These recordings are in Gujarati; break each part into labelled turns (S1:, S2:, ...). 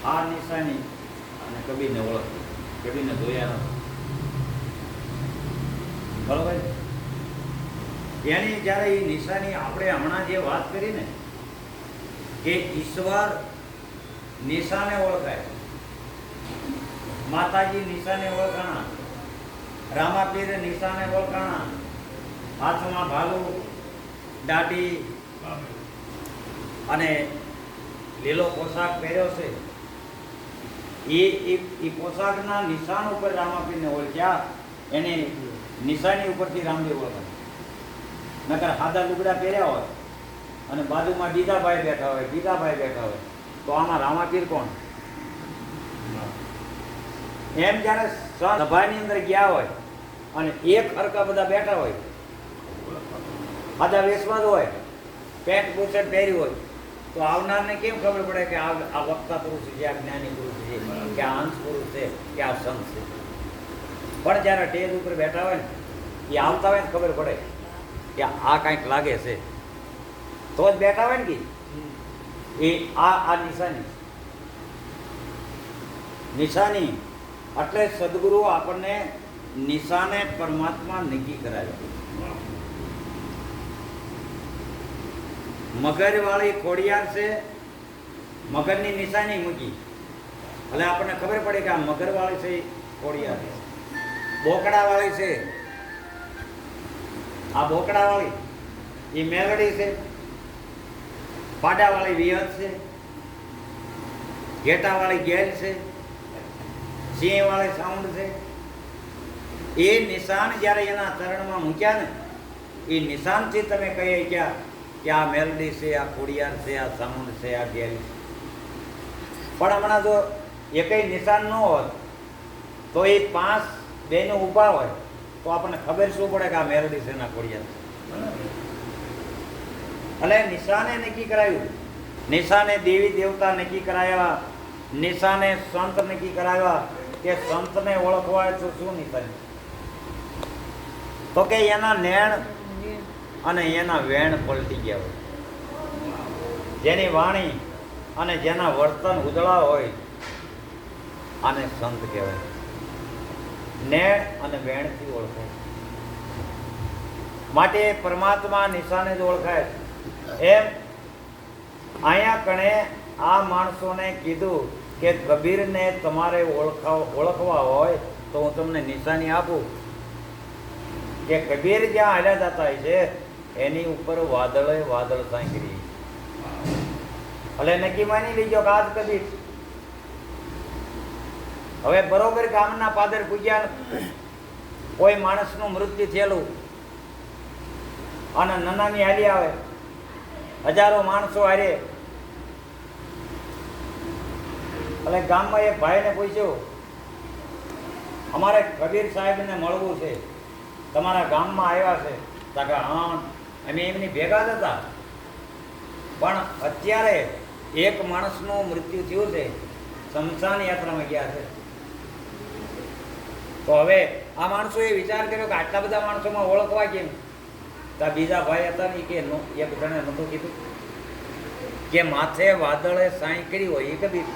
S1: આ નિશાની અને કબીરને ઓળખી, કબીરને જોયા નથી, બરોબર. એની જ્યારે એ નિશાની આપણે હમણાં જે વાત કરી ને કે ઈશ્વર નિશાને ઓળખાય, માતાજી નિશાને ઓળખાણા, રામાપીર નિશાને ઓળખાણા, હાથમાં ભાલું, દાઢી અને લીલો પોશાક પહેર્યો છે. એ પોશાકના નિશાન ઉપર રામાપીરને ઓળખ્યા, એને નિશાની ઉપરથી રામદેવ ઓળખાય. નકર સાદા લુગડા પહેર્યા હોય અને બાજુમાં બીજા ભાઈ બેઠા હોય તો આમાં રામાપીર કોણ? એમ જ્યારે સભાની અંદર ગયા હોય અને એક હરકા બધા બેઠા હોય, સાદા વેશમાં હોય, પેન્ટ બુશર્ટ પહેર્યું હોય, તો આવનારને કેમ ખબર પડે કે આ વક્તા પુરુષ છે, આ જ્ઞાની પુરુષ છે, કે આ હંસ પુરુષ છે, કે આ સંત છે? પણ જ્યારે સ્ટેજ ઉપર બેઠા હોય ને એ આવતા હોય ને ખબર પડે કે આ કાંઈક લાગે છે, તો જ બેઠા હોય ને કે એ આ નિશાની એટલે સદગુરુ આપણને નિશાને પરમાત્મા નક્કી કરાવે. મગરવાળી ખોડિયાર છે, મગરની નિશાની મૂકી એટલે આપણને ખબર પડે કે આ મગરવાળી છે, ખોડિયાર છે. બોકડાવાળી છે, આ બોકડાવાળી એ મેલડી છે. પાડાવાળી વિહત છે, ઘેટાવાળી ગેલ છે, સિંહવાળી સાઉન્ડ છે. એ નિશાન જ્યારે એના ચરણમાં મૂક્યા ને, એ નિશાનથી તમે કહી ગયા કે આ મેલડી છે, આ ખોડિયાર છે, આ સાઉન્ડ છે, આ ગેલ છે. પણ હમણાં જો એકય નિશાન ન હોત તો એ પાંચ બેનો ઊભા હોય તો આપણને ખબર શું પડે કે આ મેલડી છે ને ખોડિયાર છે. એટલે નિશાને નક્કી કરાયું, નિશાને દેવી દેવતા નક્કી કરાવ્યા, નિશાને સંત નક્કી કરાવ્યા કે સંતને ઓળખવા તો શું નિશાન? તો કે એના નેણ અને એના વેણ પલટી ગયા હોય, જેની વાણી અને જેના વર્તન ઉજળા હોય આને સંત કહેવાય. નેણ અને વેણથી ઓળખાય. માટે પરમાત્મા નિશાને જ ઓળખાય. એમ અહીંયા કણે આ માણસોને કીધું કે કબીરને તમારે ઓળખવા હોય તો હું તમને નિશાની આપું કે કબીર જ્યાં હાલ્યા જતા હોય છે એની ઉપર વાદળ સાંકળી. એટલે નક્કી માની લીજો કે આજ કબીર. હવે બરોબર ગામના પાદર પૂજ્યા, કોઈ માણસનું મૃત્યુ થયેલું અને નનાની હાલી આવે, હજારો માણસો હારે. એટલે ગામમાં એક ભાઈને પૂછ્યું, અમારે કબીર સાહેબને મળવું છે, તમારા ગામમાં આવ્યા છે. કે હા, અમે એમની ભેગા જ હતા, પણ અત્યારે એક માણસનું મૃત્યુ થયું છે, શમશાન યાત્રામાં ગયા છે. તો હવે આ માણસોએ વિચાર કર્યો કે આટલા બધા માણસોમાં ઓળખવા કેમ? તો બીજા ભાઈ હતા ને કે એક જણે નહોતું કીધું કે માથે વાદળે સાંકળી હોય એ કબીર.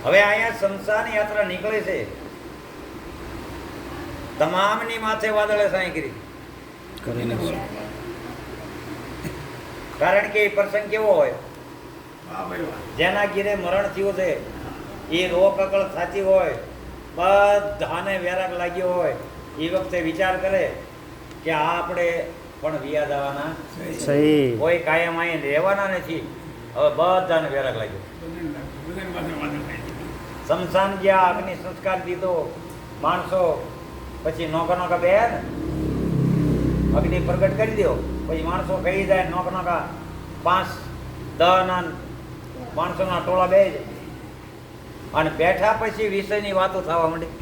S1: હવે અહીંયા શમશાન યાત્રા નીકળે છે, તમામની માથે વાદળે સાંકળી. કારણ કે એ પ્રસંગ કેવો હોય, જેના ઘીરે મરણ થયું છે, એ રોક અકળ થતી હોય, બધાને વેરાગ લાગ્યો હોય, એ વખતે વિચાર કરે કે આ આપણે પણ વિયા જવાના, કોઈ કાયમ અહીં રહેવાના નથી. હવે બધાને વેરાગ લાગ્યો, શમશાન ગયા, અગ્નિ સંસ્કાર દીધો માણસો, પછી નોકા બે ને અગ્નિ પ્રગટ કરી દો, પછી માણસો કહી જાય નોકા 5-10 માણસોના ટોળા બે જાય અને બેઠા પછી વિષયની વાતો થવા માંડી.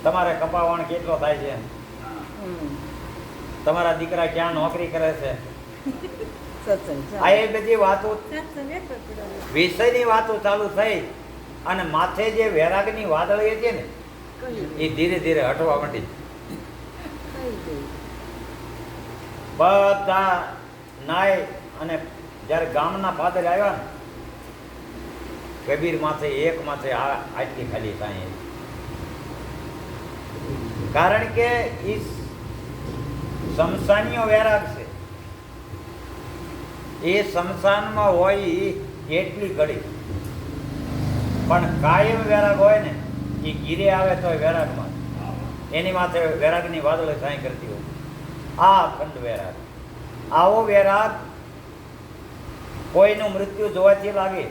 S1: તમારે કપાવણ કેટલો થાય છે, તમારા દીકરા ક્યાં નોકરી કરે છે, આ એ બધી વાતો વિષયની વાતો ચાલુ થઈ અને માથે જે વૈરાગની વાદળી હતી ને એ ધીરે ધીરે હટવા માંડી. બધા નાય અને જ્યારે ગામના ફાધર આવ્યા ને કબીર માથે એક માથે આટલી ખાલી સાંઈ, કારણ કે એ શમશાનીઓ વૈરાગ છે. એ શમશાનમાં હોય એટલી ઘડી, પણ કાયમ વૈરાગ હોય ને એ ગીરે આવે તો વૈરાગમાં એની માથે વૈરાગની વાદળે સાંઈ કરતી હોય. આ અખંડ વૈરાગ. આવો વૈરાગ કોઈનું મૃત્યુ જોવાથી લાગે,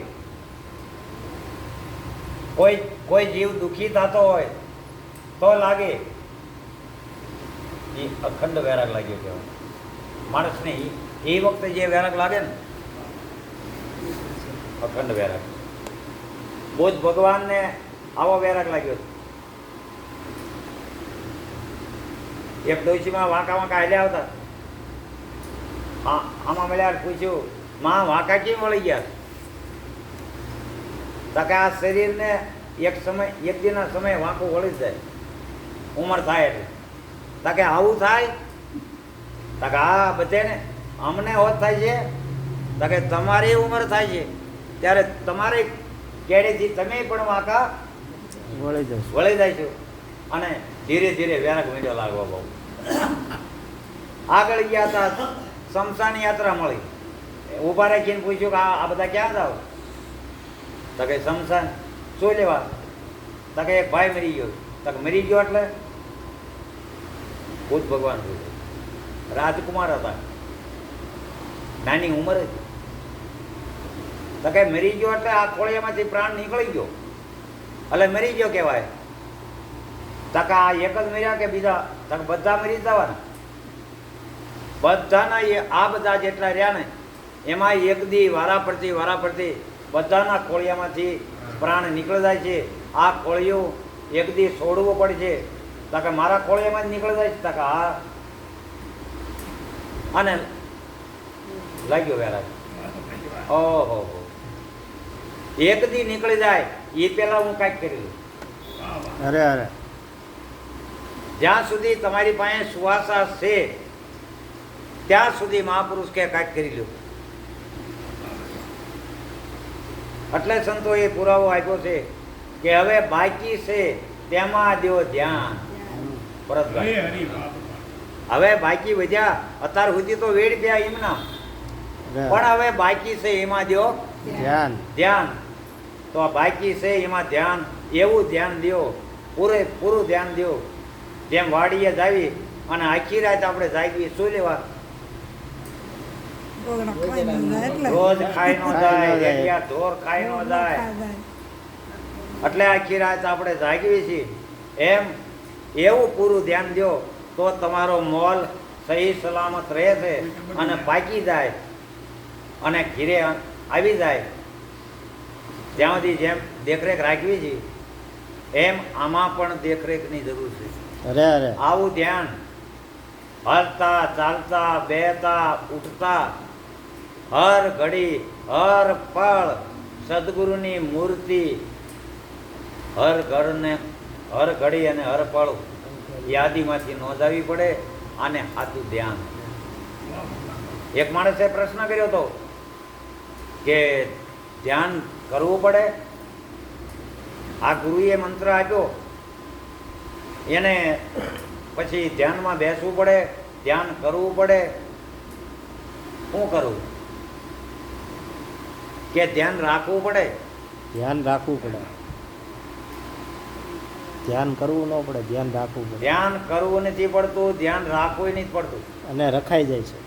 S1: કોઈ જીવ દુઃખી થતો હોય તો લાગે, એ અખંડ વૈરાગ લાગ્યો કહેવાય. માણસને એ વખતે જે વૈરાગ લાગે ને અખંડ વૈરાગ. બુદ્ધ ભગવાનને આવો વૈરાગ લાગ્યો. એક ડોશીમાં વાંકા વાંકા હાલ્યા આવતા, આમાં મળ્યા, પૂછ્યું માં વાંકા કેમ વળી ગયા? તો કે આ શરીરને એક દિનના સમયે વાંકું વળી જાય, ઉંમર થાય એટલે. તો કે આવું થાય? તો કે હા બધેને અમને હોત થાય છે. તો કે તમારી ઉંમર થાય છે ત્યારે તમારી કેડીથી તમે પણ વાંકા વળી જાય છો. અને ધીરે ધીરે વૈરાગ મીંડો લાગવા બહુ આગળ ગયા હતા. શમશાન યાત્રા મળી, ઊભા રાખીને પૂછ્યું કે આ બધા ક્યાં જાવ? તો કે શમશાન. શું લેવા? તો કે એક ભાઈ મરી ગયો. તો કે મરી ગયો એટલે? બુદ્ધ ભગવાન રાજકુમાર હતા, નાની ઉંમર હતી. તો કે મરી ગયો એટલે આ ખોળિયામાંથી પ્રાણ નીકળી ગયો એટલે મરી ગયો કહેવાય. તો કે આ એક જ મર્યા કે બીજા? તો કે બધા મરી જવાના. બધાના આ બધા જેટલા રહ્યા ને એમાં એક દી વારા પડતી બધાના ખોળિયામાંથી પ્રાણ નીકળી જાય છે. આ ખોળિયું એક દી છોડવું પડશે. તો કે મારા ખોળિયામાં જ નીકળી જાય છે? તો કે હા. અને લાગ્યો વૈરાગ. ઓહો, એક દી નીકળી જાય એ પેલા હું કાંઈક કરી લઉં.
S2: અરે
S1: જ્યાં સુધી તમારી પાસે સુવાસા છે ત્યાં સુધી મહાપુરુષ કે કાંઈક કરી લો. એટલે સંતોએ પુરાવો આપ્યો છે કે હવે બાકી છે તેમાં દો ધ્યાન. ભરતભાઈ, હવે બાકી વધ્યા અત્યાર સુધી તો વેડ ગયા એમના, પણ હવે બાકી છે એમાં દો ધ્યાન. તો આ બાકી છે એમાં ધ્યાન, એવું ધ્યાન દો, પૂરેપૂરું ધ્યાન દો. જેમ વાડીએ જાવી અને આખી રાત આપણે જાગવી, શું લેવા? રોજ ખાઈ નો જાય, ઢોર ખાઈ નો જાય, એટલે આખી રાત આપણે જાગવી છીએ. એમ એવું પૂરું ધ્યાન દો તો તમારો મોલ સહી સલામત રહે છે અને પાકી જાય અને ઘીરે આવી જાય. જ્યાં સુધી જેમ દેખરેખ રાખવી છે એમ આમાં પણ દેખરેખની જરૂર છે. આવું ધ્યાન હલતા ચાલતા બેહતા ઉઠતા હર ઘડી હર પળ સદગુરુની મૂર્તિ હર ઘડી અને હર પળ યાદીમાંથી નોંધાવી પડે. આને સાચું ધ્યાન. એક માણસે પ્રશ્ન કર્યો હતો કે ધ્યાન કરવું પડે? આ ગુરુએ મંત્ર આપ્યો, એને પછી ધ્યાનમાં બેસવું પડે, ધ્યાન કરવું પડે. શું કરવું? કે ધ્યાન રાખવું પડે?
S2: ધ્યાન રાખવું પડે, ધ્યાન કરવું ન પડે, ધ્યાન રાખવું પડે.
S1: ધ્યાન કરવું નથી પડતું, ધ્યાન રાખવું નથી પડતું,
S2: અને રખાઈ જાય છે.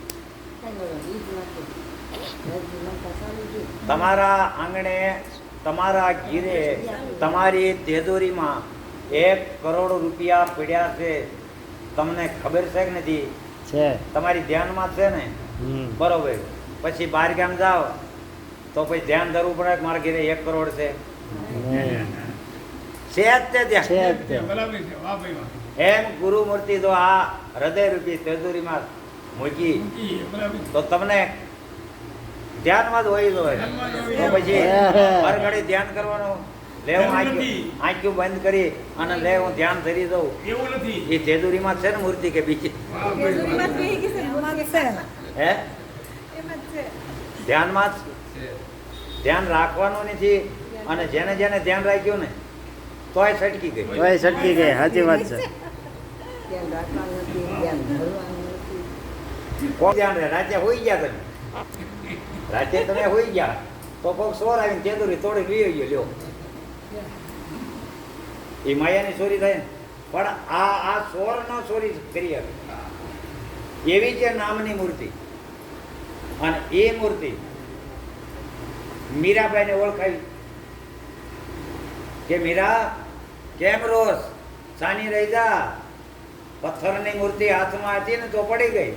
S1: તમારા આંગણે, તમારા ઘીરે, તમારી તેજોરીમાં 1 કરોડ રૂપિયા પડ્યા છે. તમને ખબર છે કે નથી?
S2: છે.
S1: તમારી ધ્યાનમાં છે ને? બરોબર. પછી બહાર ગામ જાઓ તો પછી ધ્યાન ધરવું પડે કે મારા ઘરે 1 કરોડ છે? એમ ગુરુ મૂર્તિ તો આ હૃદય રૂપી તેજોરીમાં મૂકી તો તમને ધ્યાનમાં જ હોય તો પછી હર ઘડી ધ્યાન કરવાનું. લે હું આંખ્યું બંધ કરી અને લે હું ધ્યાન ધરી દઉં, એ તેજોરીમાં છે ને મૂર્તિ કે બીજી? હે ધ્યાનમાં જ છે. ધ્યાન રાખવાનું નથી, અને જેને જેને ધ્યાન રાખ્યું ને તોય છટકી ગઈ.
S2: તોય છટકી ગઈ. સાચી વાત છે.
S3: ધ્યાન રાખવાનું નથી, ધ્યાન ધરવાનું નથી.
S1: કોણ ધ્યાન રહે? રાતે હોઈ ગયા તમે, રાતે તમે હોઈ ગયા તો કોક સોર આવીને તેદુરી તોડી લઈ ગયો. લ્યો, એ માયાની ચોરી થાય ને. પણ આ સોર નો ચોરી કરી શકે એવી છે નામની મૂર્તિ. અને એ મૂર્તિ મીરાબાઈને ઓળખાવી કે મીરા કેમ રોસ, સાની રહી જા. પથ્થરની મૂર્તિ હાથમાં હતી ને તો પડી ગઈ,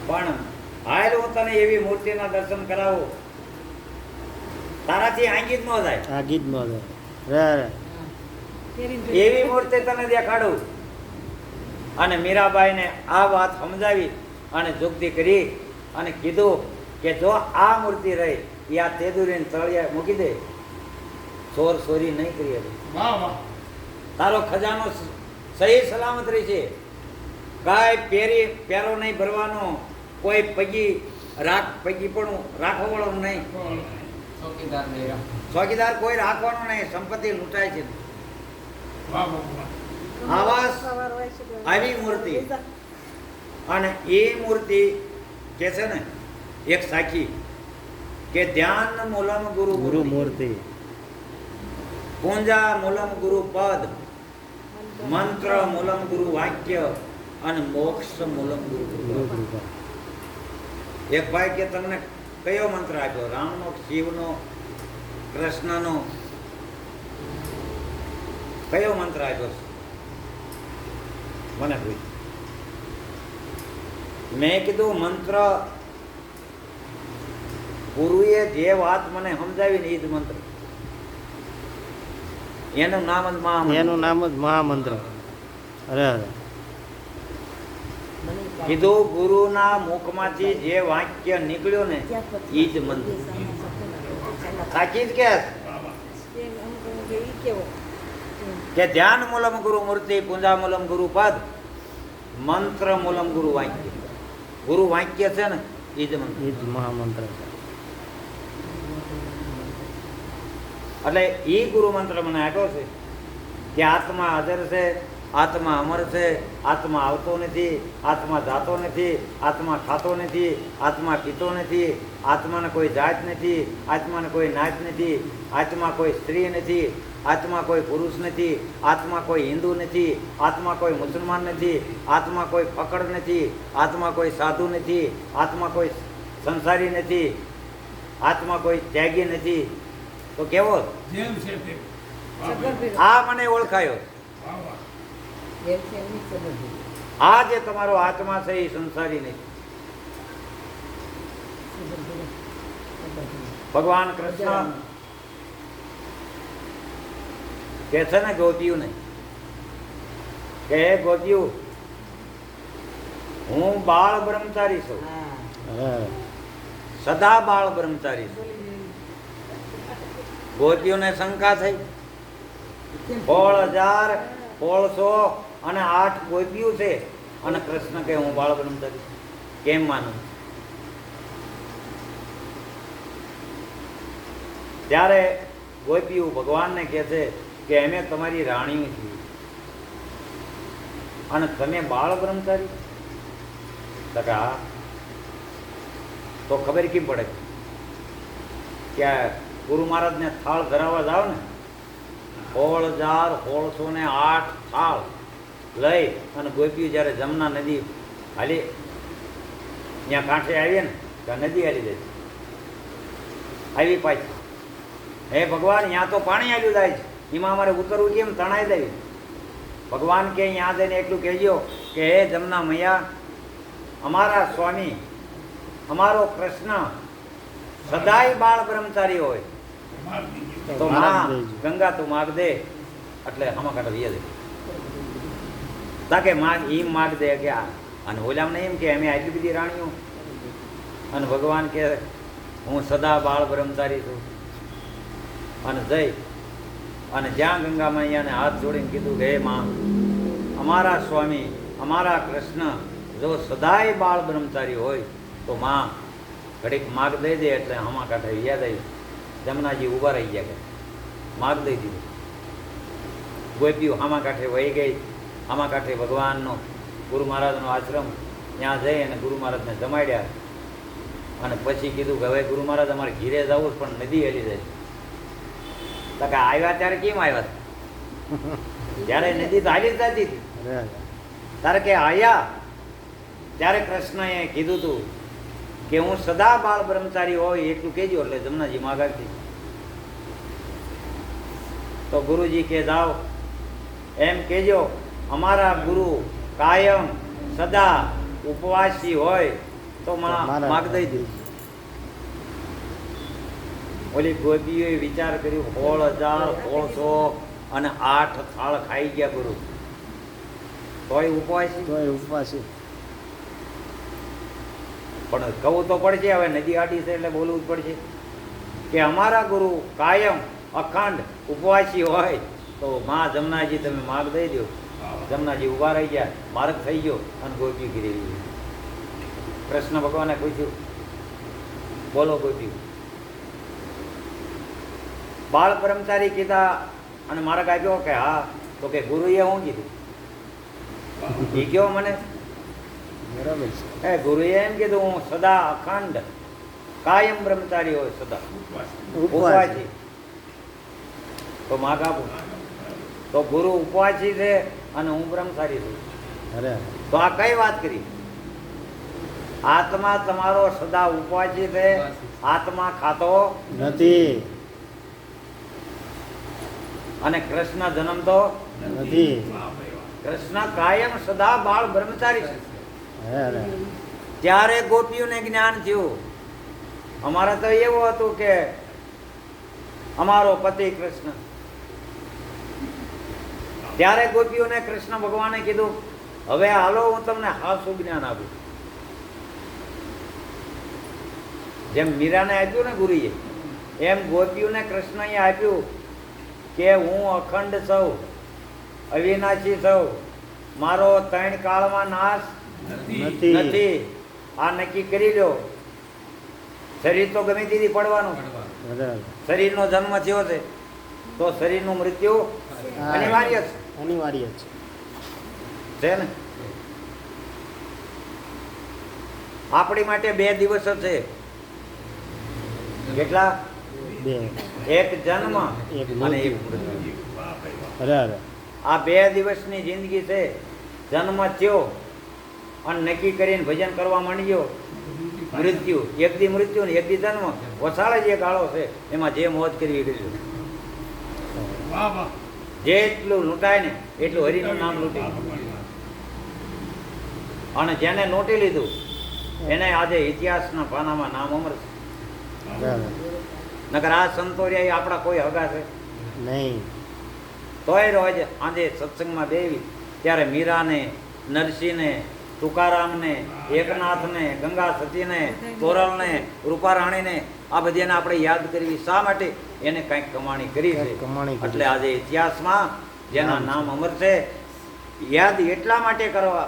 S1: પણ હાલ હું તને એવી મૂર્તિના દર્શન કરાવું, તારાથી આંગી જ ન જાય.
S2: આ ગીત નો રે
S1: એવી મૂર્તિ તને દેખાડું. અને મીરાબાઈને આ વાત સમજાવી અને જુક્તિ કરી અને કીધું કે જો આ મૂર્તિ રહી એ આ તેદુરીને તળિયે મૂકી દે, ચોર ચોરી નહીં કરી શકે. તારો ખજાનો સહી સલામત રહી છે. કાંઈ પેરો નહીં ભરવાનો, કોઈ પગી પણ રાખવાવાળું નહીં, ચોકીદાર કોઈ રાખવાનું નહીં, સંપત્તિ લૂંટાય છે. આવી મૂર્તિ. અને એ મૂર્તિ કે છે ને એક સાખી કે ધ્યાન મૂલમ ગુરુ
S2: ગુરુ મૂર્તિ,
S1: પૂંજા મૂલમ ગુરુ પદ, મંત્ર મૂલમ ગુરુ વાક્ય, અને મોક્ષ મૂલમ ગુરુ
S2: ગુરુ
S1: કૃપા.
S2: કૃપા.
S1: એક ભાઈ કે તમને કયો મંત્ર આપ્યો? રામનો, શિવનો, કૃષ્ણનો? કયો મંત્ર આપ્યો? મને પૂછ. મેં કીધું મંત્ર ગુરુએ જે વાત મને સમજાવી ને એ જ મંત્ર. એનું નામ જ મહામંત્ર.
S2: એનું નામ જ મહામંત્ર. અરે અરે
S1: કીધું ગુરુના મુખમાંથી જે વાક્ય નીકળ્યો ને એ જ મંત્ર. સાચી જ કે ધ્યાન મૂલમ ગુરુ મૂર્તિ, પૂંજા મૂલમ ગુરુ પદ, મંત્ર મૂલમ ગુરુ વાક્ય. ગુરુ વાક્ય છે ને એ જ મંત્ર.
S2: એ જ મહામંત્ર છે.
S1: એટલે એ ગુરુ મંત્ર મને આપ્યો છે કે આત્મા હાજર છે, આત્મા અમર છે, આત્મા આવતો નથી, આત્મા જાતો નથી, આત્મા ખાતો નથી, આત્મા પીતો નથી, આત્માને કોઈ જાત નથી, આત્માને કોઈ નાચ નથી, આત્મા કોઈ સ્ત્રી નથી, આત્મા કોઈ પુરુષ નથી, આત્મા કોઈ હિન્દુ નથી, આત્મા કોઈ મુસલમાન નથી, આત્મા કોઈ પકડ નથી, આત્મા કોઈ સાધુ નથી, આત્મા કોઈ સંસારી નથી, આત્મા કોઈ ત્યાગી નથી. તો કેવો આ મને ઓળખાયો. આ જે તમારો આત્મા છે એ સંસારી નથી. ભગવાન કૃષ્ણ કે છે ને ગોપીઓને કે હે ગોપીઓ, હું બાળ બ્રહ્મચારી છું,
S2: અરે
S1: સદા બાળ બ્રહ્મચારી છું. ગોપીઓને શંકા થઈ. 16,1608 ગોપીઓ છે અને કૃષ્ણ કે હું બાળ બ્રહ્મચારી છું. કેમ માનું? ત્યારે ગોપીઓ ભગવાનને કહે છે કે અમે તમારી રાણીઓ છીએ અને તમે બાળ બ્રહ્મચારી? તો કે હા. તો ખબર કેમ પડે કે ગુરુ મહારાજને થાળ ધરાવવા જાવ ને 16,1608 થાળ લઈ અને ગોપીઓ જ્યારે જમના નદી હાલી ત્યાં કાંઠે આવીએ ને ત્યાં નદી હાલી જાય આવી પાછી. હે ભગવાન, ત્યાં તો પાણી આવ્યું જાય છે, એમાં અમારે ઉતરવું કેમ? તણાઈ જાય. ભગવાન કે ત્યાં જઈને એટલું કહેજો કે હે જમના મૈયા, અમારા સ્વામી અમારો કૃષ્ણ સદાય બાળ બ્રહ્મચારી હોય તો માં ગંગા તું માગ દે. એટલે આમાં કાઢો દે તાકે માગ એમ માગ દે કે અને ઓલામ નહીં એમ કે અમે આટલી બધી રાણીઓ. અને ભગવાન કે હું સદા બાળ બ્રહ્મચારી છું. અને જઈ અને જ્યાં ગંગા મૈયાને હાથ જોડીને કીધું કે હે માં, અમારા સ્વામી અમારા કૃષ્ણ જો સદાય બાળ બ્રહ્મચારી હોય તો માં ઘડીક માગ દઈ દે એટલે હમા કાંઠે યાદ આવી જમનાજી ઊભા રહી ગયા કે માગ દઈ દીધું. ગોપીઓ હામા કાંઠે વહી ગઈ. હામા કાંઠે ભગવાનનો ગુરુ મહારાજનો આશ્રમ, ત્યાં જઈ અને ગુરુ મહારાજને જમાડ્યા. અને પછી કીધું કે હવે ગુરુ મહારાજ અમારે ઘીરે જવું પણ નદી હેલી જાય. તો કે આવ્યા ત્યારે કેમ આવ્યા? ત્યારે નદી તો હાલી જ જતી હતી.
S2: અરે અરે
S1: તારે કે આયા ત્યારે કૃષ્ણએ કીધું તું કે હું સદા બાળ બ્રહ્મચારી હોય એટલું કહેજો. એટલે જમનાજી માગાતી. તો ગુરુજી કે જાઓ એમ કહેજો અમારા ગુરુ કાયમ સદા ઉપવાસી હોય તો માગ દઈ દે. ઓલી ગોપીઓએ વિચાર કર્યો 16,1600 અને 8 થાળ ખાઈ ગયા ગુરુ, તોય ઉપવાસી.
S2: તોય ઉપવાસી.
S1: પણ કહું તો પડશે, હવે નદી આડી છે એટલે બોલવું જ પડશે કે અમારા ગુરુ કાયમ અખંડ ઉપવાસી હોય તો માં જમનાજી તમે માગ દઈ દો. જમનાજી ઊભા રહી ગયા, માર્ગ થઈ ગયો અને ગોપી ગીરી ગઈ. કૃષ્ણ ભગવાને પૂછ્યું બોલો ગોપી, બાળ બ્રહ્મચારી કીધા અને માર્ગ આપ્યો કે હા. તો કે ગુરુએ શું કીધું એ કયો મને.
S2: બરાબર છે.
S1: એ ગુરુએ એમ કીધું હું સદા અખંડ કાયમ બ્રહ્મચારી હોય સદા ઉપવાસી. તો માગ આપું. તો ગુરુ ઉપવાસી છે અને હું બ્રહ્મચારી છું.
S2: અરે
S1: તો આ કઈ વાત કરી? આત્મા તમારો સદા ઉપવાસી છે, આત્મા ખાતો
S2: નથી.
S1: અને કૃષ્ણ જન્મતો
S2: નથી.
S1: કૃષ્ણ કાયમ સદા બાળ બ્રહ્મચારી છે.
S2: અરે અરે
S1: ત્યારે ગોપીઓને જ્ઞાન થયું. અમારે તો એવું હતું કે અમારો પતિ કૃષ્ણ. ત્યારે ગોપીઓને કૃષ્ણ ભગવાને કીધું હવે હાલો હું તમને હાસું જ્ઞાન આપું. જેમ મીરાને આપ્યું ને ગુરુએ, એમ ગોપીઓને કૃષ્ણએ આપ્યું કે હું અખંડ સૌ, અવિનાશી સૌ, મારો 3 કાળમાં નાશ
S2: નથી.
S1: નથી. આ નક્કી કરી લો. શરીર તો ગમે તેથી પડવાનું.
S2: અરે અરે
S1: શરીરનો જન્મ થયો છે તો શરીરનું મૃત્યુ
S2: હા.
S1: અનિવાર્ય છે.
S2: અનિવાર્ય છે.
S1: છે ને? આપણી માટે 2 દિવસ છે. કેટલા?
S2: 2.
S1: એક જન્મ
S2: એક
S1: અને એક
S2: મૃત્યુ.
S1: મૃત્યુ.
S2: અરે અરે
S1: આ 2 દિવસની જિંદગી છે. જન્મ થયો અને નક્કી કરીને ભજન કરવા માંડ્યો, મૃત્યુ. એક દી મૃત્યુ ને એક દી જન્મ. વસાળે જે ગાળો છે એમાં જે મોજ કરવી કરી. જેટલું લૂંટાય ને એટલું હરિનું નામ લૂંટી. અને જેને લૂંટી લીધું એને આજે ઇતિહાસના પાનામાં નામ અમર છે.
S2: અરે અરે
S1: નકર આ સંતોરિયા આપણા કોઈ હગા છે
S2: નહીં.
S1: તોય રોજ આજે સત્સંગમાં બેવી ત્યારે મીરાને, નરસિંહને, તુકારામને, એકનાથને, ગંગા સતીને, તોરલને, રૂપારાણીને આ બધાને આપણે યાદ કરવી. શા માટે? એને કંઈક કમાણી કરી છે.
S2: કંઈક કમાણી કરી.
S1: એટલે આજે ઇતિહાસમાં જેના નામ અમર છે યાદ એટલા માટે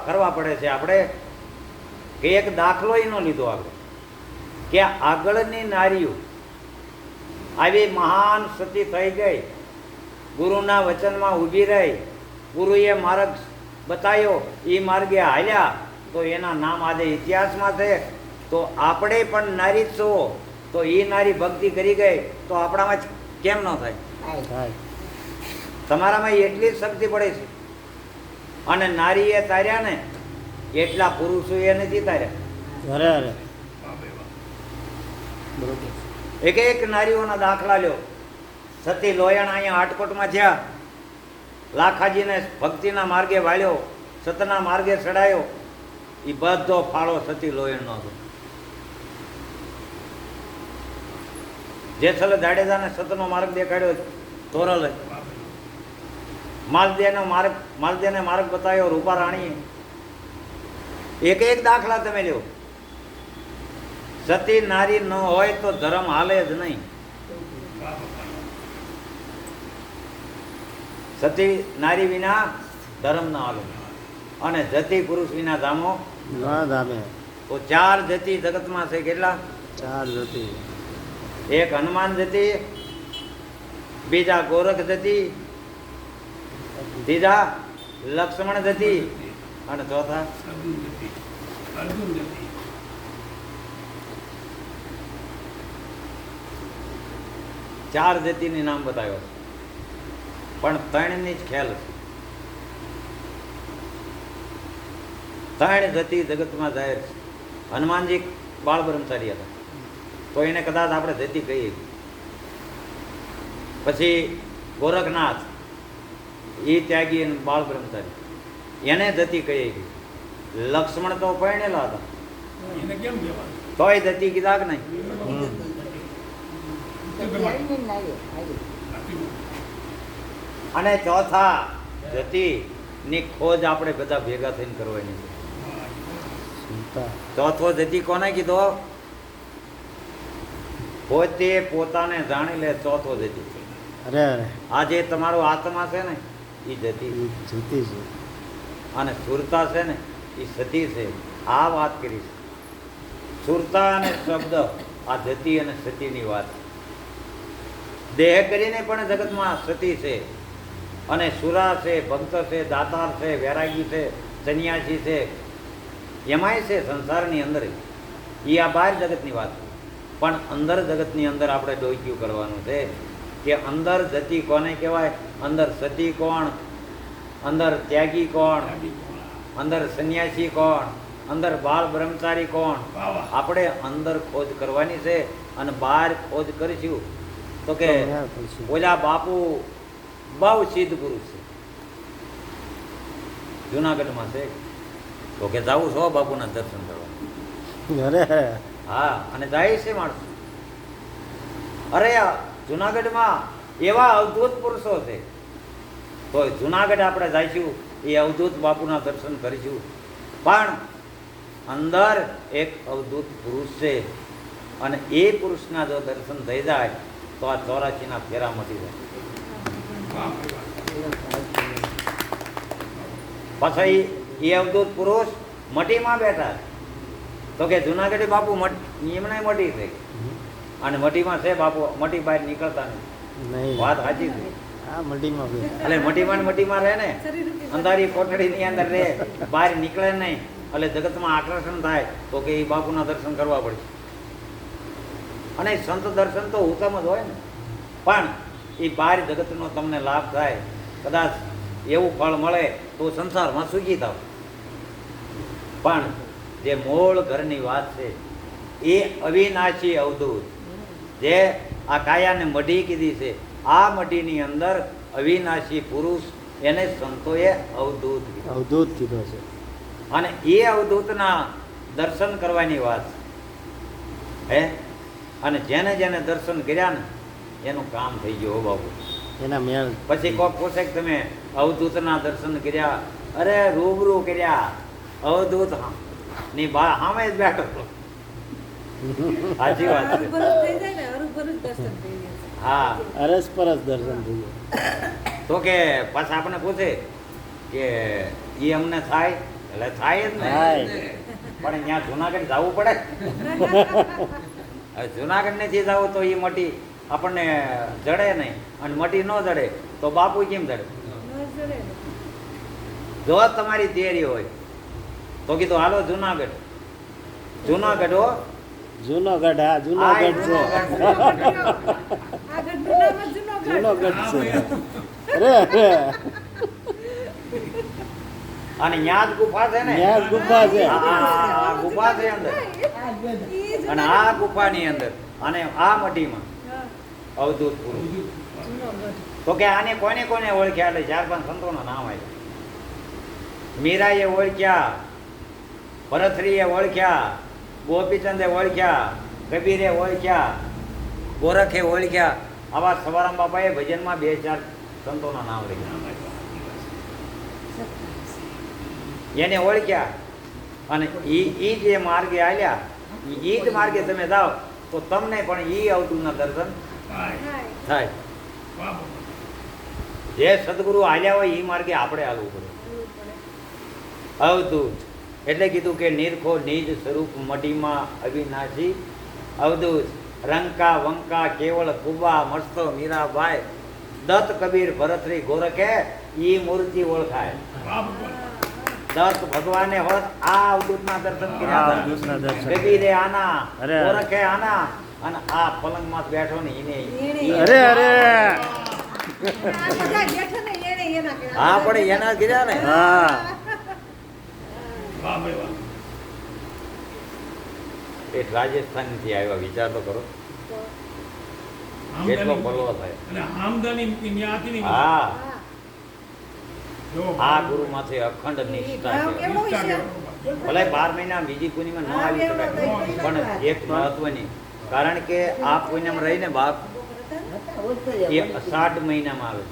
S1: કરવા પડે છે આપણે કે એક દાખલો એનો લીધો આપણે કે આગળની નારીઓ આવી મહાન સતી થઈ ગઈ, ગુરુના વચનમાં ઊભી રહી, ગુરુએ માર્ગ બતાવ્યો, એ માર્ગે હાલ્યા તો એના નામ આજે ઇતિહાસમાં છે. તો આપણે પણ નારી છો તો એ નારી ભક્તિ કરી ગઈ તો આપણામાં કેમ ન થાય?
S2: થાય.
S1: તમારામાં એટલી જ શક્તિ પડે છે. અને નારીએ તાર્યા ને એટલા પુરુષોએ નથી તાર્યા.
S2: અરે અરે બરોબર.
S1: એક એક નારીઓના દાખલા લ્યો. સતી લોયણ અહીંયા હાટકોટમાં થયા, લાખાજીને ભક્તિના માર્ગે વાળ્યો, સતના માર્ગે ચડાયો. એ બધો ફાળો સતી લોયણનો હતો. જેસલ જાડેજાને સતનો માર્ગ દેખાડ્યો તોરલ. માલદેને માર્ગ બતાવ્યો રૂપા રાણીએ. એક એક દાખલા તમે લ્યો. સતી નારી ન હોય તો ધર્મ હાલે જ નહીં. સતી નારી વિના ધર્મ ન હાલે. અને જતી પુરુષ વિના ધામો.
S2: ના દામે.
S1: તો 4 જતી જગતમાં છે. કેટલા?
S2: ચાર જતી
S1: એક હનુમાન જતી, બીજા ગોરખ જતી, ત્રીજા લક્ષ્મણ જતી અને ચોથા
S4: અર્જુન જતી.
S1: ચાર જતીની નામ બતાવ્યો છે. પણ ત્રણની જ ખ્યાલ છે. ત્રણ જતી જગતમાં જાહેર છે. હનુમાનજી બાળ બ્રહ્મચારી હતા તો એને કદાચ આપણે જતી કહીએ. પછી ગોરખનાથ એ ત્યાગી અને બાળ બ્રહ્મચારી એને જતી કહીએ. લક્ષ્મણ તો પરણેલા હતા
S4: એને કેમ કહેવાનું?
S1: તોય જતી કીધા કે નહીં. અને ચોથા જતી ની ખોજ આપણે બધા ભેગા થઈને કરવાની છે.
S2: સીતા
S1: ચોથો જતી કોને કીધો? પોતે પોતાને જાણી લે ચોથો જતી.
S2: અરે અરે
S1: આ જે તમારો આત્મા છે ને એ જતી
S2: એ જતી છે.
S1: અને સુરતા છે ને એ સતી છે. આ વાત કરી છે. સુરતા અને શબ્દ આ જતી અને સતીની વાત. દેહ કરીને પણ જગતમાં સતી છે અને સુરા છે, ભક્ત છે, દાતાર છે, વૈરાગી છે, સંન્યાસી છે, એમાંય છે સંસારની અંદર. એ આ બહાર જગતની વાત. પણ અંદર જગતની અંદર આપણે ડોક્યું કરવાનું છે કે અંદર જતી કોને કહેવાય, અંદર સતી કોણ, અંદર ત્યાગી કોણ, અંદર સંન્યાસી કોણ, અંદર બાળ બ્રહ્મચારી કોણ. આપણે અંદર ખોજ કરવાની છે અને બહાર ખોજ કરીશું તો કે ઓલા બાપુ બહુ સિદ્ધ પુરુષ છે, જુનાગઢમાં છે, તો કે જાવું છો બાપુના દર્શન કરવા.
S2: અરે અરે
S1: હા, અને જાય છે માણસો. અરે જુનાગઢમાં એવા અવધૂત પુરુષો છે તો જુનાગઢ આપણે જઈશું, એ અવધૂત બાપુના દર્શન કરીશું. પણ અંદર એક અવધૂત પુરુષ છે અને એ પુરુષના જો દર્શન થઈ જાય તો આ 84ના ફેરા મટી જાય. પછી એ અવધૂત પુરુષ મટીમાં બેઠા તો કે જુનાગઢી બાપુ એમને મટી છે અને મટીમાં છે બાપુ, મટી બહાર નીકળતા નહીં.
S2: નહીં
S1: વાત સાચી છે.
S2: આ મટીમાં બે
S1: એટલે મટીમાં રહે ને, અંધારી કોઠડીની અંદર રહે, બહાર નીકળે નહીં. એટલે જગતમાં આકર્ષણ થાય તો કે એ બાપુના દર્શન કરવા પડશે. અને સંત દર્શન તો ઉત્તમ જ હોય ને, પણ એ બહાર જગતનો તમને લાભ થાય, કદાચ એવું ફળ મળે તો સંસારમાં સુખી થાવ. પણ જે મૂળ ઘરની વાત છે એ અવિનાશી અવધૂત, જે આ કાયાને મઢી કીધી છે, આ મઢીની અંદર અવિનાશી પુરુષ એને સંતોએ અવધૂત કીધું.
S2: અવધૂત કીધો છે.
S1: અને એ અવધૂતના દર્શન કરવાની વાત હે. અને જેને જેને દર્શન કર્યા ને એનું કામ થઈ ગયું. હો બાબુ,
S2: એના મેળ
S1: પછી કોક પૂછે કે તમે અવધૂતના દર્શન કર્યા? અરે રૂબરૂ કર્યા. અવધૂત ની બા સામે જ બેઠો હતો. સાચી વાત છે. હા,
S2: અરસ પરસ દર્શન થઈ જાય.
S1: તો કે પાછા આપણે પૂછે કે એ અમને થાય? એટલે થાય જ ને.
S2: થાય.
S1: પણ ત્યાં જુનાગઢ જવું પડે. હવે જુનાગઢ નથી જવું તો એ મટી આપણને જડે નહીં, અને મટી ન જડે તો બાપુ કેમ જડે? જો તમારી તૈયારી હોય તો કીધું હાલો જુનાગઢ. જુનાગઢ હો,
S2: જૂનોગઢ. હા જૂનોગઢ છે. જૂનોગઢ છે. અરે અરે
S1: અને ન્યાજ ગુફા છે ને,
S2: ત્યાં ગુફા છે.
S1: આ ગુફા છે અંદર, અને આ ગુફાની અંદર અને આ મઢીમાં અવધૂત પુરુષ. તો કે આને કોને કોને ઓળખ્યા? એટલે 4-5 સંતોના નામ આવ્યા. મીરાએ ઓળખ્યા, ભરથરીએ ઓળખ્યા, ગોપીચંદે ઓળખ્યા, કબીરે ઓળખ્યા, ગોરખે ઓળખ્યા. આવા સવારામ બાપાએ ભજનમાં 2-4 સંતોના નામ લખ્યા, એને ઓળખ્યા. અને એ જે માર્ગે આલ્યા, એ જ માર્ગે તમે જાઓ તો તમને પણ એ અવધૂતના દર્શન થાય. જે સદગુરુ આલ્યા હોય એ માર્ગે આપણે હાલવું પડે. અવધૂત એટલે કીધું કે નિરખો નિજ સ્વરૂપ મઢીમાં અવિનાશી અવધૂત રંકા વંકા કેવળ કુબા મસ્તો મીરાબાઈ દત્ત કબીર ભરતરી ગોરખે ઈ મૂર્તિ ઓળખાય.
S4: વાહ ભગવાન.
S1: દત્ત ભગવાને હોત આ અવધૂતના દર્શન
S2: આ
S1: કર્યા હતા.
S2: અવધૂતના દર્શન.
S1: કબીરે આના
S2: અરે.
S1: ગોરખે આના અને આ પલંગમાં બેઠો ને એને
S2: અરે અરે
S3: આ બધા બેઠા ને એને એના કર્યા.
S1: હા પણ એના કર્યા ને.
S2: હા
S4: વાહ ભાઈ વાહ.
S1: એ રાજસ્થાનથી આવ્યા, વિચાર તો કરો કેટલો
S4: આમદની
S1: પલવો થાય.
S4: અને આમદની મૂકી ન્યાથી નહીં.
S1: હા
S3: હા.
S4: જો
S1: આ ગુરુમાંથી અખંડ નિષ્ઠા
S3: ભાવ
S1: છે.
S3: કેવો
S4: નિષ્ઠા
S3: છે?
S4: કેવો.
S1: ભલે 12 મહિના બીજી પૂર્ણિમા ન આવી
S3: હા,
S1: શકાય
S3: એમાં તો
S1: પણ એક મહત્વની, કારણ કે આ પૂનમ રહીને બાપ
S3: હતા, ઓછો
S1: એ અષાઢ મહિનામાં આવે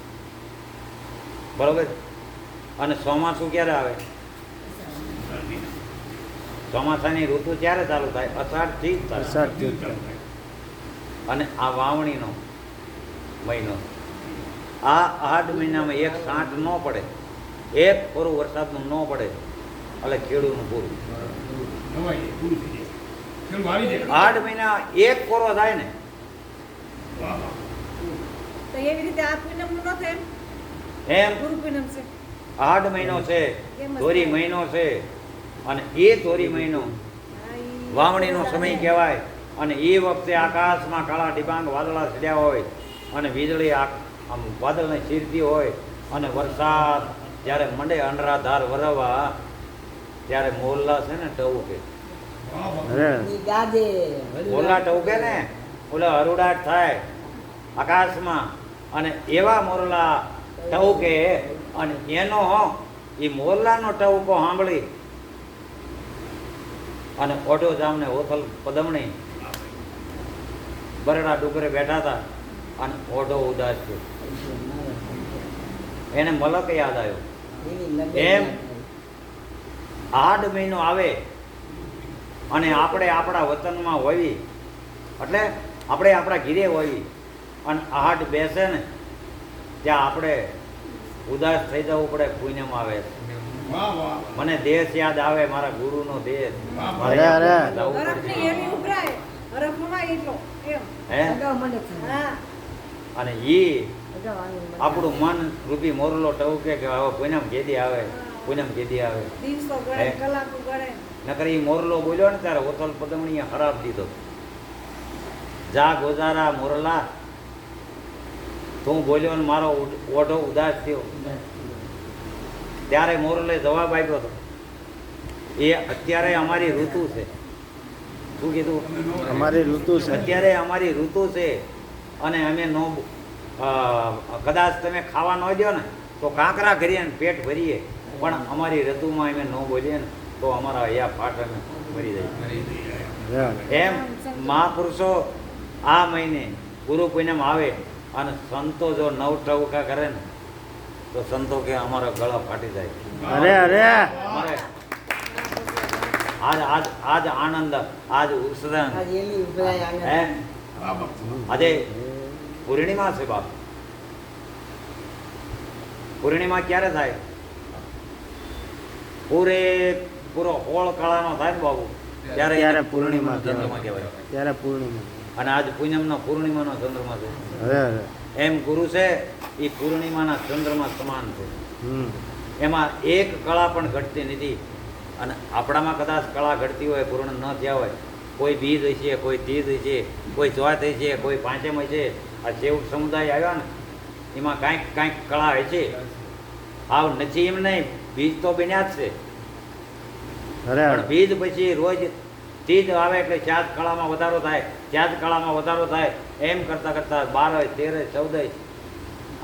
S1: બરોબર. અને ચોમાસું ક્યારે આવે? ચોમાસાની ઋતુ ક્યારે ચાલુ થાય? અષાઢથી જ ચાલુ.
S2: અષાઢથી.
S1: અને આ વાવણીનો મહિનો, આ આઠ મહિનામાં એક સાંઠ ન પડે, એક પૂરું વરસાદનું ન પડે એટલે ખેડૂતનું પૂરું.
S4: નવાઈ જાય, પૂરું થઈ જાય. ખેડૂત વાવી જાય.
S1: 8 મહિના એક કોરો થાય ને
S4: વાહ વાહ.
S3: તો એવી રીતે આ પૂનમ નું ન થાય એમ?
S1: એમ
S3: ગુરુ પૂનમ છે.
S1: 8 મહિનો છે, ધોરી મહિનો છે, અને એ ધોરી મહિનો
S3: હા, ઈ-
S1: વાવણીનો સમય કહેવાય. અને એ વખતે આકાશમાં કાળા ડિબાંગ વાદળા ચડ્યા હોય અને વીજળી આમ વાદળને ચીરતી હોય અને વરસાદ જ્યારે મંડે અનરાધાર વરવા ત્યારે મોરલા છે ને ટવકે,
S4: વાહ વાહ.
S2: અરે
S3: ઈ ગાજે.
S1: મોરલા ટવકે ને ઓલા હરુડાટ થાય આકાશમાં, અને એવા મોરલા ટવકે અને એનો એ મોરલાનો ટવકો સાંભળી અને ઓઢો જામને ઓથલ પદમણી બરડા ડુંગરે બેઠા હતા અને ઓઢો ઉદાસ થયો. એને મલક યાદ આવ્યો.
S3: એવી લગન
S1: એમ?
S3: થાય.
S1: 8 મહિનો આવે અને આપણે આપણા વતનમાં હોઈએ એટલે આપણે આપણા ઘીરે હોઈએ અને 8 બેસે ને ત્યાં આપણે ઉદાસ થઈ જવું પડે. પૂનમ આવે,
S4: વાહ વાહ.
S1: મને દેશ યાદ આવે, મારા ગુરુનો દેશ.
S2: અરે, અરે.
S1: જવું
S3: બરફની
S1: પડશે.
S3: એવી ઉભરાય, બરફમાં એટલો, એમ.
S1: હે?
S3: અગાઉ મને થાય. હા,
S1: અને ઈ
S3: અગાઉ આનું મને
S1: આપણું મન રૂપી મોરલો ટવકે કે હવે પૂનમ કેદી આવે, પૂનમ કેદી આવે.
S3: દિવસો ગણે,
S1: હે?
S3: કલાકો ગણે.
S1: નકર ઈ મોરલો બોલ્યો ને ત્યારે ઓથલ પદમણીએ ખરાબ દીધો. જા ગોજારા મોરલા, તું બોલ્યો ને મારો ઓઢો ઉદાસ થયો. ત્યારે મોરલે જવાબ આપ્યો હતો, એ અત્યારે અમારી ઋતુ છે. શું કીધું?
S2: અમારી ઋતુ છે.
S1: અત્યારે અમારી ઋતુ છે અને અમે નો કદાચ તમે ખાવા ન દો ને તો કાંકરા કરીએ ને પેટ ભરીએ, પણ અમારી ઋતુમાં અમે ન બોલીએ ને તો અમારા અહીંયા ફાટ અમે મરી જાય.
S2: અરે
S1: એમ મહાપુરુષો આ મહિને ગુરુ પૂનમ આવે અને સંતો જો નવ ટવકા કરે ને તો સંતો કે અમારા ગળા ફાટી જાય.
S2: અરે
S1: અમારે આજ આજ આજ આનંદ, આજ ઉત્સાહ.
S3: આજે એવી ઉભરાય આનંદ.
S1: હે?
S4: વાહ વાહ.
S1: આજે પૂર્ણિમા છે બાપ. પૂર્ણિમા ક્યારે થાય? પૂરો હોળ કાળાનો થાય ને બાબુ ત્યારે
S2: ત્યારે
S1: એને પૂર્ણિમા
S2: પૂર્ણિમા
S1: ચંદ્રમા કહેવાય.
S2: ત્યારે પૂર્ણિમા.
S1: અને આજ પૂનમનો પૂર્ણિમાનો ચંદ્રમા છે.
S2: અરે અરે
S1: એમ ગુરુ છે એ પૂર્ણિમાના ચંદ્રમા સમાન છે.
S2: હમ
S1: એમાં એક કળા પણ ઘટતી નથી. અને આપણામાં કદાચ કળા ઘટતી હોય, પૂર્ણ ન થયા હોય, કોઈ બીજ હશે, કોઈ તીજ હશે, કોઈ ચોથ હશે, કોઈ પાંચમ હશે. આ સેવક સમુદાય આવ્યા ને એમાં કાંઈક કળા હશે. આવ નથી એમ નહીં, બીજ તો બન્યા જ છે.
S2: અરે
S1: પણ બીજ પછી રોજ તીજ આવે એટલે ચાર કળામાં વધારો થાય, ચાર કળામાં વધારો થાય. એમ કરતાં કરતાં 12, 13, 14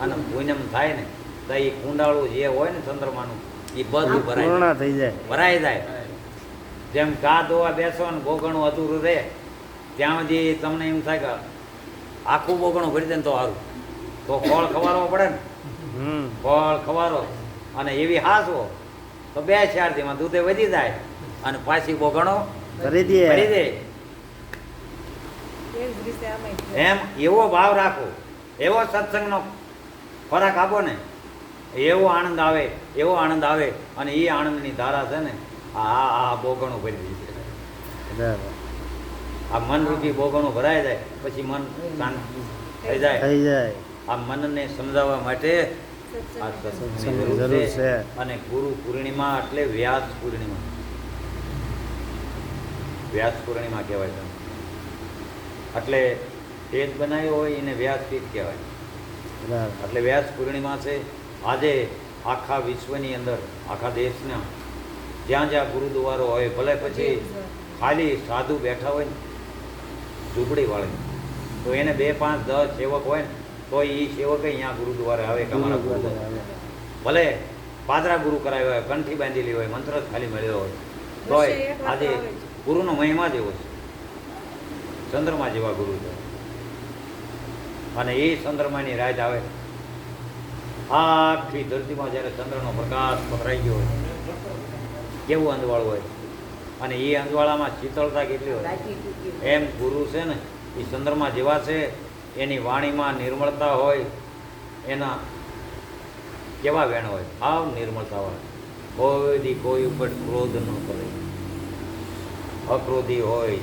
S1: અને પૂનમ થાય ને તો એ કુંડાળું જે હોય ને ચંદ્રમાનું એ બધું ભરાય
S2: પૂર્ણ થઈ જાય.
S1: ભરાઈ જાય. જેમ ગા ધોવા બેસો ને બોગણું અધૂરું રહે ત્યાં સુધી તમને એમ થાય કે આખું બોગણું ભરી દે ને તો સારું. તો ફળ ખવારવો પડે ને,
S2: હમ
S1: ફળ ખવારો અને એવી હાસવો તો 2-4 દીમાં દૂધે વધી જાય અને પાછી બોગણો
S2: કરી
S1: ભરી
S2: દે.
S1: દે.
S3: એ જ રીતે આમાંય છે.
S1: એમ એવો ભાવ રાખો, એવો સત્સંગનો ખોરાક આપો ને એવો આનંદ આવે, એવો આનંદ આવે. અને એ આનંદની ધારા છે ને આ બોગણું ભરી દીધી.
S2: અરે અરે.
S1: આ મન રૂપી બોગણું ભરાઈ જાય પછી મન શાંત થઈ જાય.
S2: થઈ જાય.
S1: આ મનને સમજાવવા માટે આ સત્સંગની જરૂર છે. અને ગુરુ પૂર્ણિમા એટલે વ્યાસ પૂર્ણિમા. વ્યાસ પૂર્ણિમા કહેવાય છે. એટલે તેજ બનાવ્યો હોય એને વ્યાસ તીર્થ કહેવાય.
S2: બરાબર.
S1: એટલે વ્યાસ પૂર્ણિમા છે. આજે આખા વિશ્વની અંદર આખા દેશના જ્યાં જ્યાં ગુરુદ્વારો હોય ભલે પછી ખાલી સાધુ બેઠા હોય ને ઝૂંપડી વાળે તો એને 2, 5, 10 સેવક હોય ને તો એ સેવક અહીંયા ગુરુદ્વારે આવે કે અમારા ગુરુદ્વારે ભલે પાદરા ગુરુ કરાવ્યો હોય કંઠી બાંધેલી હોય મંત્ર જ ખાલી મળ્યો હોય તોય આજે ગુરુનો મહિમા જ એવો છે. ચંદ્રમા જેવા ગુરુ છે. અને એ ચંદ્રમાની રાત આવે આખી ધરતીમાં જ્યારે ચંદ્રનો પ્રકાશ પકડાઈ ગયો હોય કેવું અંજવાળું હોય અને એ અંજવાળામાં શીતળતા કેટલી હોય એમ ગુરુ છે ને એ ચંદ્રમા જેવા છે. એની વાણીમાં નિર્મળતા હોય. એના કેવા વેણ હોય આવ નિર્મળતા હોય. કોઈ દી કોઈ ઉપર ક્રોધ ન કરે. અક્રોધી હોય,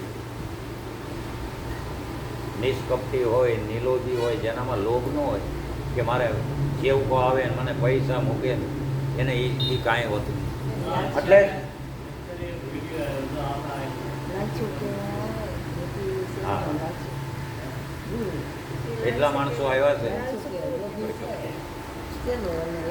S1: નિષ્કપટી હોય, નિલોધી હોય, જેનામાં લોભ ન હોય કે મારે જેવું આવે ને મને પૈસા મૂકે ને એને એ કાંઈ હોતું નહીં. એટલે હા. એટલા માણસો આવ્યા છે